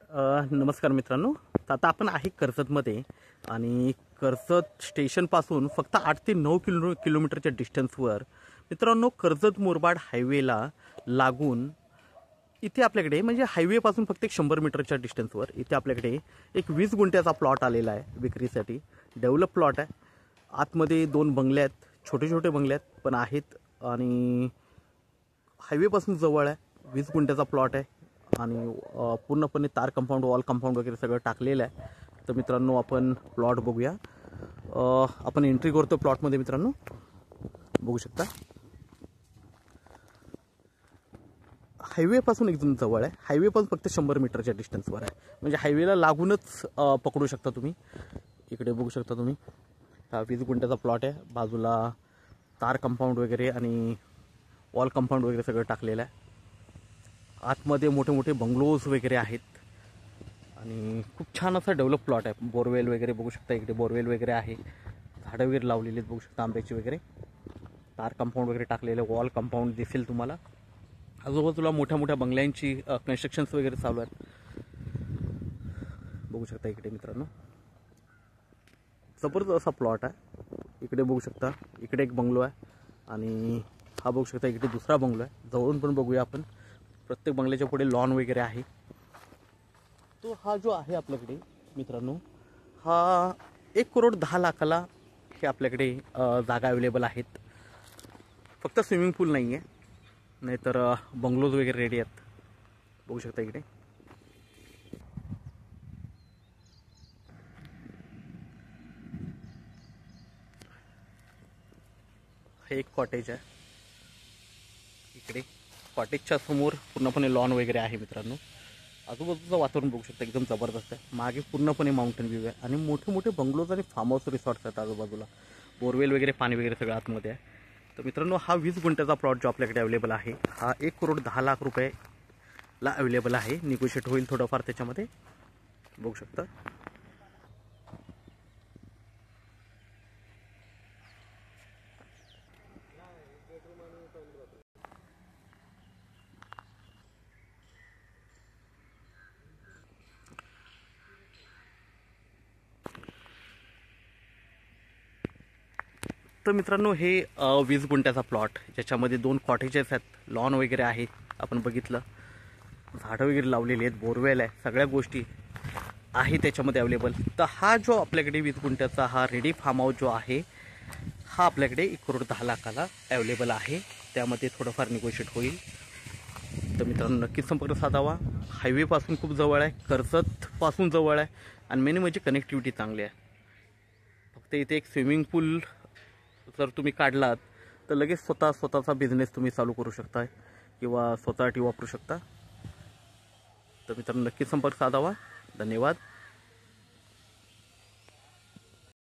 नमस्कार मित्रांनो. तर आता आपण आहे कर्जतमध्ये आणि कर्जत स्टेशनपासून फक्त 8 ते 9 किलोमीटरच्या डिस्टन्सवर मित्रांनो कर्जत मुरबाड हायवेला लागून इथे आपल्याकडे म्हणजे हायवेपासून फक्त 100 मीटरच्या डिस्टन्सवर इथे आपल्याकडे एक 20 गुंठ्याचा प्लॉट आलेला आहे विक्रीसाठी. डेव्हलप प्लॉट आहे. आतमध्ये 2 बंगले आहेत, छोटे छोटे बंगले आहेत पण आहेत आणि हायवेपासून जवळ आहे. 20 गुंठ्याचा प्लॉट आहे आणि पूर्णपणे तार कंपाऊंड वॉल कंपाऊंड वगैरे सगळं टाकलेलं आहे. तर मित्रांनो आपण प्लॉट बघूया. आपण एंट्री करतो प्लॉटमध्ये. मित्रांनो बघू शकता हायवेपासून एकदम जवळ आहे. हायवेपासून फक्त 100 मीटरच्या डिस्टन्सवर आहे. म्हणजे हायवेला लागूनच पकडू शकता तुम्ही. इकडे बघू शकता तुम्ही हा 20 गुंठ्याचा प्लॉट आहे. बाजूला तार कंपाऊंड वगैरे आणि वॉल कंपाऊंड वगैरे सगळं टाकलेलं आहे. आतमध्ये मोठे मोठे बंगलोज वगैरे आहेत आणि खूप छान असा डेव्हलप प्लॉट आहे. बोरवेल वगैरे बघू शकता. इकडे बोरवेल वगैरे आहे. झाडं वगैरे लावलेली आहेत बघू शकता आंब्याची वगैरे. तार कंपाऊंड वगैरे टाकलेलं वॉल कंपाऊंड दिसेल तुम्हाला. आजूबाजूला मोठ्या मोठ्या बंगल्यांची कन्स्ट्रक्शन्स वगैरे चालू आहेत बघू शकता. इकडे मित्रांनो जबरदस्त असा प्लॉट आहे. इकडे बघू शकता इकडे एक बंगलो आहे आणि हा बघू शकता इकडे दुसरा बंगलो आहे. जवळून पण बघूया आपण. प्रत्येक बंगल्याच्या पुढे लॉन वगैरे आहे. तो हा जो आहे आपल्याकडे मित्रांनो हा 1,10,00,000ला हे आपल्याकडे जागा अवेलेबल आहेत. फक्त स्विमिंग पूल नाही आहे, नाहीतर बंगलोज वगैरे रेडी आहेत बघू शकता. इकडे हे एक कॉटेज आहे. इकडे कॉटेजच्या समोर पूर्णपणे लॉन वगैरे आहे मित्रांनो. आजूबाजूचं वातावरण बघू शकता एकदम जबरदस्त आहे. मागे पूर्णपणे माउंटेन व्ह्यू आहे आणि मोठे मोठे बंगलोज आणि फार्म हाऊस रिसॉर्ट्स आहेत आजूबाजूला. बोरवेल वगैरे पाणी वगैरे सगळं आतमध्ये आहे. तर मित्रांनो हा 20 गुंठ्याचा प्लॉट जो आपल्याकडे अवेलेबल आहे हा 1,10,00,000 रुपयेला अवेलेबल आहे. निगोशिएट होईल थोडंफार त्याच्यामध्ये बघू शकता. तर मित्रांनो हे 20 गुंठ्याचा प्लॉट ज्याच्यामध्ये 2 कॉटेजेस आहेत, लॉन वगैरे आहे. आपण बघितलं झाडं वगैरे लावलेली आहेत, बोरवेल आहे, सगळ्या गोष्टी आहे त्याच्यामध्ये अवेलेबल. तर हा जो आपल्याकडे 20 गुंठ्याचा हा रेडी फार्म हाऊस जो आहे हा आपल्याकडे 1,10,00,000ला अवेलेबल आहे. त्यामध्ये थोडंफार निगोशिएट होईल. तर मित्रांनो नक्कीच संपर्क साधावा. हायवेपासून खूप जवळ आहे, कर्जतपासून जवळ आहे आणि मेन म्हणजे कनेक्टिव्हिटी चांगली आहे. फक्त इथे एक स्विमिंग पूल जर तुम्ही काढलात तर लगेच स्वतःचा बिझनेस तुम्ही चालू करू शकता किंवा स्वतःसाठी वापरू शकता. तर मित्रांनो नक्कीच संपर्क साधावा. धन्यवाद.